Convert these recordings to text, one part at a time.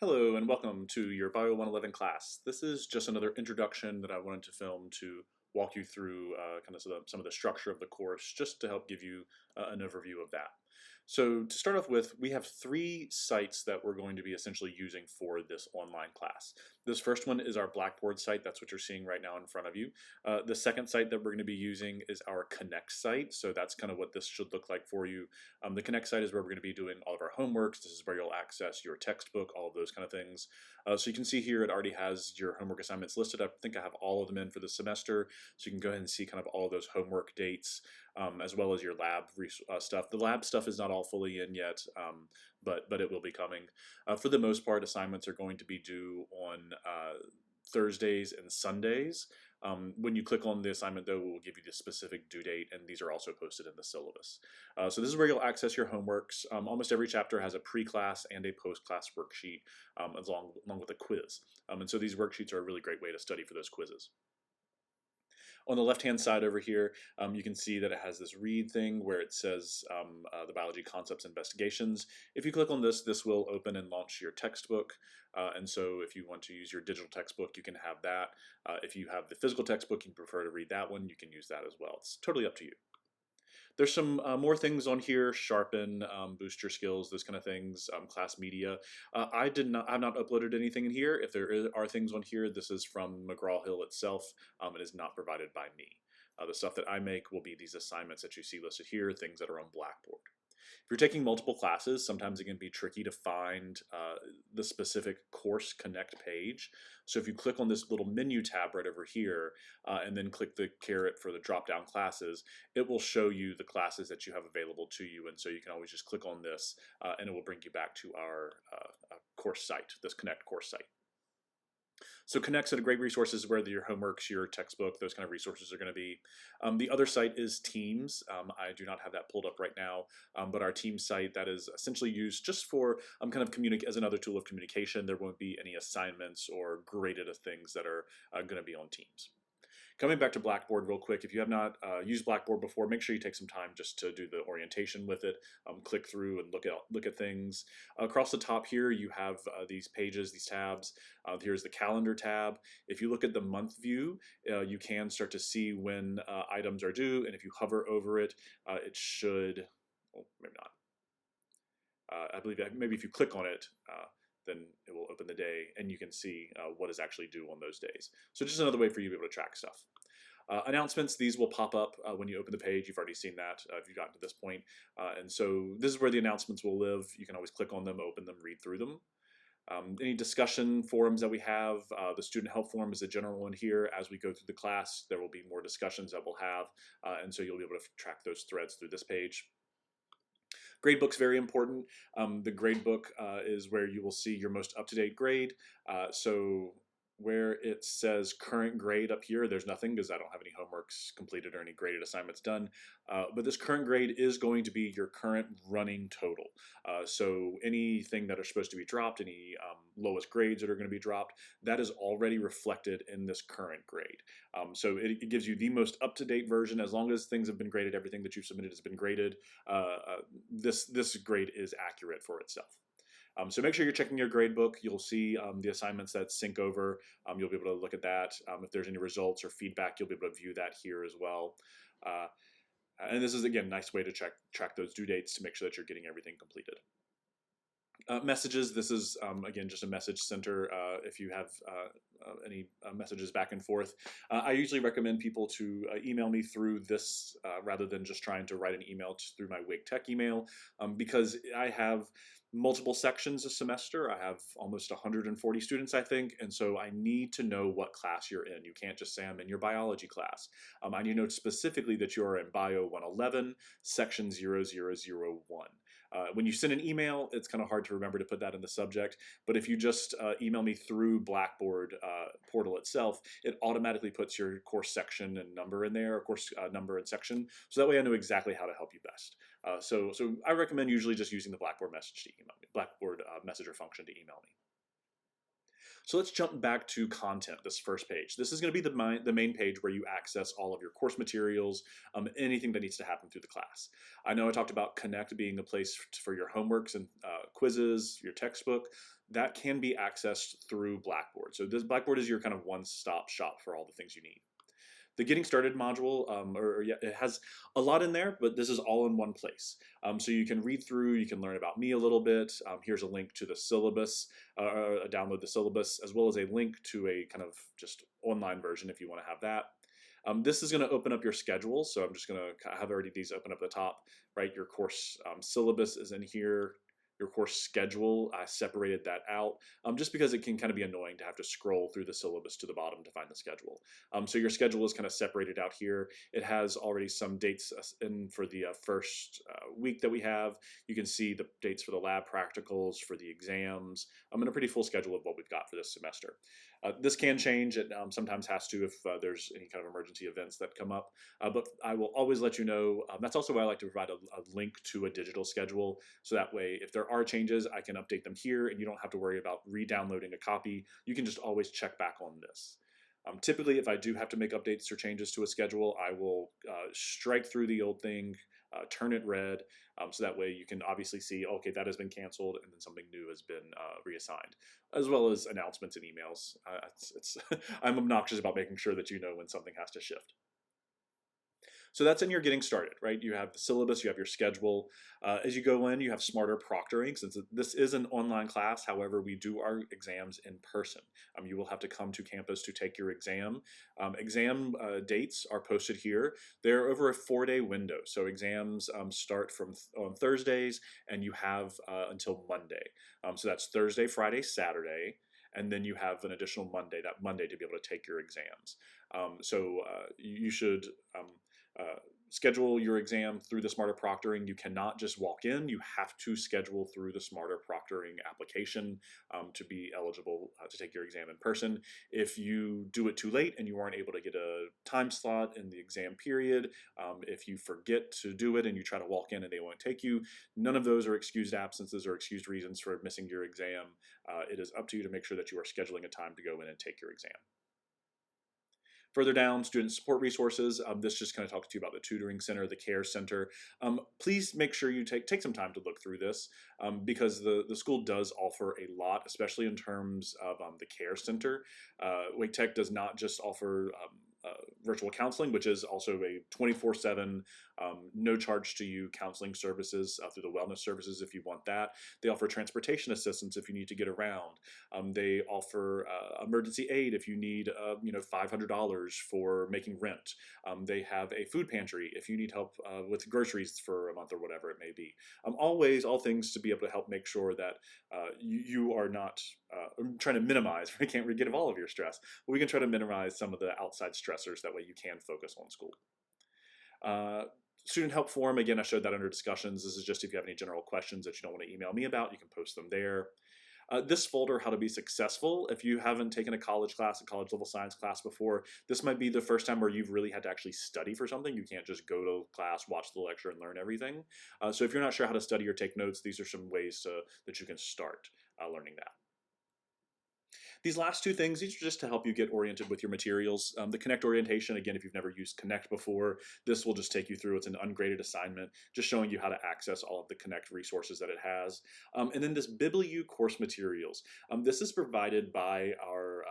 Hello and welcome to your Bio 111 class. This is just another introduction that I wanted to film to walk you through kind of some of the structure of the course, just to help give you an overview of that. So to start off with, we have three sites that we're going to be essentially using for this online class. This first one is our Blackboard site. That's what you're seeing right now in front of you. The second site that we're going to be using is our Connect site. So that's kind of what this should look like for you. The Connect site is where we're going to be doing all of our homeworks. This is where you'll access your textbook, all of those kind of things. So you can see here it already has your homework assignments listed. I think I have all of them in for the semester. So you can go ahead and see kind of all of those homework dates, as well as your lab stuff. The lab stuff is not all fully in yet, but it will be coming. For the most part, assignments are going to be due on Thursdays and Sundays. When you click on the assignment, though, it will give you the specific due date, and these are also posted in the syllabus. So this is where you'll access your homeworks. Almost every chapter has a pre-class and a post-class worksheet, along with a quiz. And so these worksheets are a really great way to study for those quizzes. On the left-hand side over here, you can see that it has this read thing where it says the biology concepts investigations. If you click on this, this will open and launch your textbook. And so if you want to use your digital textbook, you can have that. If you have the physical textbook, you prefer to read that one, you can use that as well. It's totally up to you. There's some more things on here: sharpen, boost your skills, those kind of things. Class media. I've not uploaded anything in here. If are things on here, this is from McGraw-Hill itself. It is not provided by me. The stuff that I make will be these assignments that you see listed here, things that are on Blackboard. If you're taking multiple classes, sometimes it can be tricky to find the specific course connect page. So if you click on this little menu tab right over here and then click the caret for the drop down classes, it will show you the classes that you have available to you. And so you can always just click on this and it will bring you back to our course site, this Connect course site. So Connect's a great resources where your homeworks, your textbook, those kind of resources are going to be. The other site is Teams. I do not have that pulled up right now, but our Teams site, that is essentially used just for kind of as another tool of communication. There won't be any assignments or graded things that are going to be on Teams. Coming back to Blackboard real quick, if you have not used Blackboard before, make sure you take some time just to do the orientation with it, click through and look at things. Across the top here, you have these pages, these tabs. Here's the calendar tab. If you look at the month view, you can start to see when items are due, and if you hover over it, it should, well, maybe not. I believe that maybe if you click on it, then it will open the day and you can see what is actually due on those days. So just another way for you to be able to track stuff. Announcements, these will pop up when you open the page. You've already seen that if you've gotten to this point. And so this is where the announcements will live. You can always click on them, open them, read through them. Any discussion forums that we have, the student help forum is a general one here. As we go through the class, there will be more discussions that we'll have. And so you'll be able to track those threads through this page. Gradebook's very important. The gradebook is where you will see your most up-to-date grade. So where it says current grade up here, there's nothing because I don't have any homeworks completed or any graded assignments done. But this current grade is going to be your current running total. So anything that are supposed to be dropped, any lowest grades that are going to be dropped, that is already reflected in this current grade. So it gives you the most up-to-date version. As long as things have been graded, everything that you've submitted has been graded, this grade is accurate for itself. So make sure you're checking your grade book. You'll see the assignments that sync over. You'll be able to look at that. If there's any results or feedback, you'll be able to view that here as well. And this is, again, a nice way to track those due dates to make sure that you're getting everything completed. Messages, this is, again, just a message center if you have any messages back and forth. I usually recommend people to email me through this rather than just trying to write an email through my Wig Tech email because I have multiple sections a semester. I have almost 140 students, I think, and so I need to know what class you're in. You can't just say I'm in your biology class. I need to know specifically that you're in Bio 111, section 0001. When you send an email, it's kind of hard to remember to put that in the subject, but if you just email me through Blackboard portal itself, it automatically puts your course section and number in there, course number and section, so that way I know exactly how to help you best. So I recommend usually just using the Blackboard message to email me, Blackboard messenger function to email me. So let's jump back to content, this first page. This is going to be the main page where you access all of your course materials, anything that needs to happen through the class. I know I talked about Connect being the place for your homeworks and quizzes, your textbook. That can be accessed through Blackboard. So this Blackboard is your kind of one-stop shop for all the things you need. The Getting Started module, yeah, it has a lot in there, but this is all in one place. So you can read through, you can learn about me a little bit. Here's a link to the syllabus, download the syllabus, as well as a link to a kind of just online version if you want to have that. This is going to open up your schedule, so I'm just going to have already these open up at the top, right? Your course syllabus is in here. Your course schedule, I separated that out just because it can kind of be annoying to have to scroll through the syllabus to the bottom to find the schedule. So your schedule is kind of separated out here. It has already some dates in for the first week that we have. You can see the dates for the lab practicals, for the exams, and a pretty full schedule of what we've got for this semester. This can change. It sometimes has to if there's any kind of emergency events that come up. But I will always let you know. That's also why I like to provide a link to a digital schedule. So that way, if there are changes, I can update them here and you don't have to worry about re-downloading a copy. You can just always check back on this. Typically, if I do have to make updates or changes to a schedule, I will strike through the old thing, turn it red, so that way you can obviously see, okay, that has been canceled, and then something new has been reassigned, as well as announcements and emails. I'm obnoxious about making sure that you know when something has to shift. So that's in your getting started, right? You have the syllabus, you have your schedule. As you go in, you have smarter proctoring. Since this is an online class, however, we do our exams in person. You will have to come to campus to take your exam. Exam dates are posted here. They're over a 4-day window. So exams start on Thursdays, and you have until Monday. So that's Thursday, Friday, Saturday. And then you have an additional Monday, that Monday, to be able to take your exams. You should schedule your exam through the Smarter Proctoring. You cannot just walk in. You have to schedule through the Smarter Proctoring application to be eligible to take your exam in person. If you do it too late and you aren't able to get a time slot in the exam period, if you forget to do it and you try to walk in and they won't take you, none of those are excused absences or excused reasons for missing your exam. It is up to you to make sure that you are scheduling a time to go in and take your exam. Further down, student support resources. This just kind of talks to you about the tutoring center, the care center. Please make sure you take some time to look through this because the school does offer a lot, especially in terms of the care center. Wake Tech does not just offer virtual counseling, which is also a 24/7, no charge to you counseling services through the wellness services if you want that. They offer transportation assistance if you need to get around. They offer emergency aid if you need $500 for making rent. They have a food pantry if you need help with groceries for a month or whatever it may be. All things to be able to help make sure that you are not trying to minimize. We can't get all of your stress, but we can try to minimize some of the outside stressors. That way you can focus on school. Student help forum, again, I showed that under discussions. This is just if you have any general questions that you don't want to email me about, you can post them there. This folder, How to Be Successful, if you haven't taken a college level science class before, this might be the first time where you've really had to actually study for something. You can't just go to class, watch the lecture, and learn everything. So if you're not sure how to study or take notes, these are some ways that you can start learning that. These last two things, these are just to help you get oriented with your materials. The Connect orientation, again, if you've never used Connect before, this will just take you through. It's an ungraded assignment, just showing you how to access all of the Connect resources that it has. And then this BibliU course materials. This is provided by our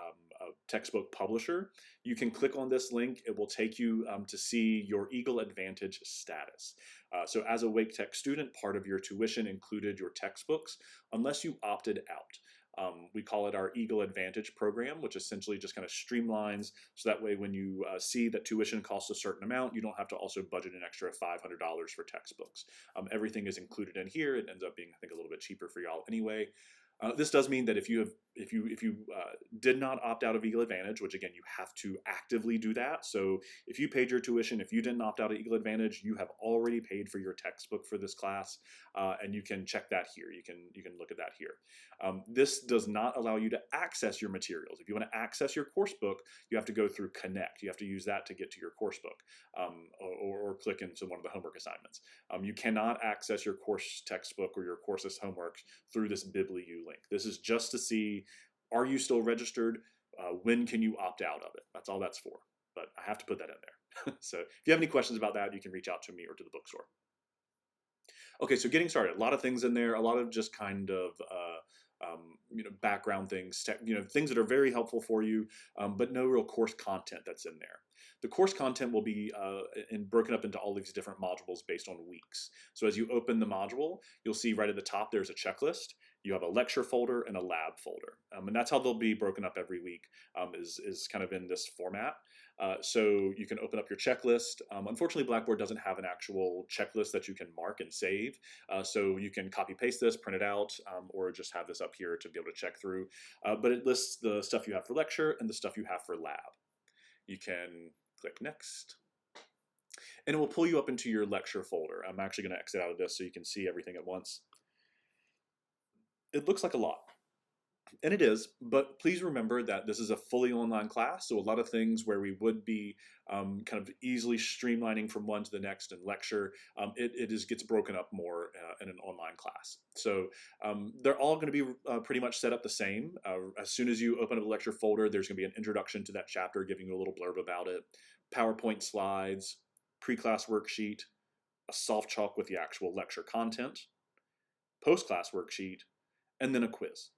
textbook publisher. You can click on this link. It will take you to see your Eagle Advantage status. So as a Wake Tech student, part of your tuition included your textbooks, unless you opted out. We call it our Eagle Advantage program, which essentially just kind of streamlines so that way when you see that tuition costs a certain amount, you don't have to also budget an extra $500 for textbooks. Everything is included in here. It ends up being, I think, a little bit cheaper for y'all anyway. This does mean that if you did not opt out of Eagle Advantage, which again you have to actively do that. So if you paid your tuition, if you didn't opt out of Eagle Advantage, you have already paid for your textbook for this class, and you can check that here. You can look at that here. This does not allow you to access your materials. If you want to access your course book, you have to go through Connect. You have to use that to get to your course book, or click into one of the homework assignments. You cannot access your course textbook or your course's homework through this BibliU link. This is just to see Are you still registered? When can you opt out of it? That's all that's for. But I have to put that in there. So if you have any questions about that, you can reach out to me or to the bookstore. Okay, so getting started, a lot of things in there, a lot of just kind of background things, things that are very helpful for you, but no real course content that's in there. The course content will be broken up into all these different modules based on weeks. So as you open the module, you'll see right at the top there's a checklist. You have a lecture folder and a lab folder, and that's how they'll be broken up every week. Is kind of in this format. So you can open up your checklist. Unfortunately, Blackboard doesn't have an actual checklist that you can mark and save. So you can copy paste this, print it out, or just have this up here to be able to check through. But it lists the stuff you have for lecture and the stuff you have for lab. You can click next. And it will pull you up into your lecture folder. I'm actually going to exit out of this so you can see everything at once. It looks like a lot. And it is, but please remember that this is a fully online class, so a lot of things where we would be kind of easily streamlining from one to the next in lecture, it gets broken up more in an online class. So they're all going to be pretty much set up the same. As soon as you open up a lecture folder, there's going to be an introduction to that chapter, giving you a little blurb about it, PowerPoint slides, pre-class worksheet, a soft chalk with the actual lecture content, post-class worksheet, and then a quiz.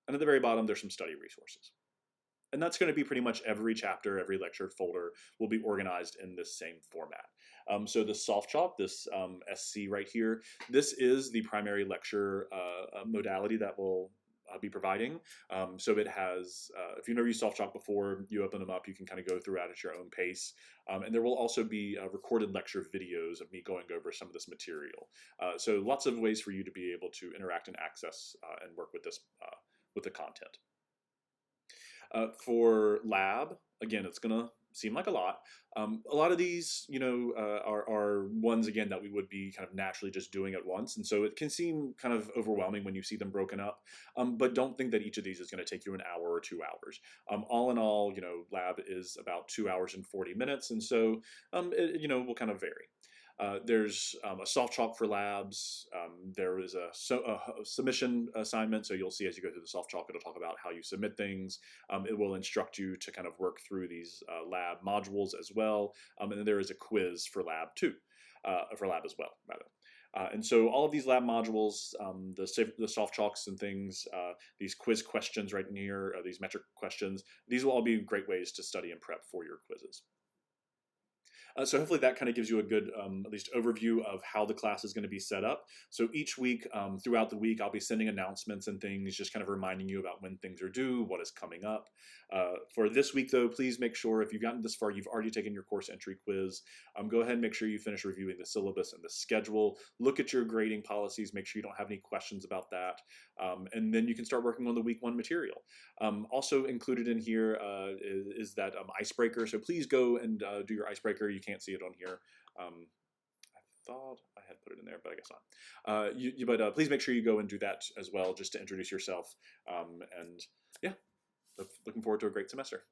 And at the very bottom, there's some study resources. And that's going to be pretty much every chapter, every lecture folder will be organized in this same format. So the soft chalk, this SC right here, this is the primary lecture modality that we'll be providing. So it has, if you've never used soft chalk before, you open them up, you can kind of go through it at your own pace. And there will also be recorded lecture videos of me going over some of this material. So lots of ways for you to be able to interact and access and work with this with the content. For lab, again, it's going to seem like a lot. A lot of these, are ones, again, that we would be kind of naturally just doing at once. And so it can seem kind of overwhelming when you see them broken up. But don't think that each of these is going to take you an hour or 2 hours. All in all, lab is about 2 hours and 40 minutes. And so, it will kind of vary. There's a soft chalk for labs. There is a submission assignment. So you'll see as you go through the soft chalk, it'll talk about how you submit things. It will instruct you to kind of work through these lab modules as well. And then there is a quiz for lab too, for lab as well, rather. And so all of these lab modules, the soft chalks and things, these quiz questions right in here, these metric questions, these will all be great ways to study and prep for your quizzes. So hopefully that kind of gives you a good, at least overview of how the class is going to be set up. So each week, throughout the week, I'll be sending announcements and things, just kind of reminding you about when things are due, what is coming up. For this week, though, please make sure if you've gotten this far, you've already taken your course entry quiz. Go ahead and make sure you finish reviewing the syllabus and the schedule. Look at your grading policies. Make sure you don't have any questions about that. And then you can start working on the week 1 material. Also included in here is that icebreaker. So please go and do your icebreaker. You can't see it on here. I thought I had put it in there, but I guess not. But please make sure you go and do that as well, just to introduce yourself. And yeah, looking forward to a great semester.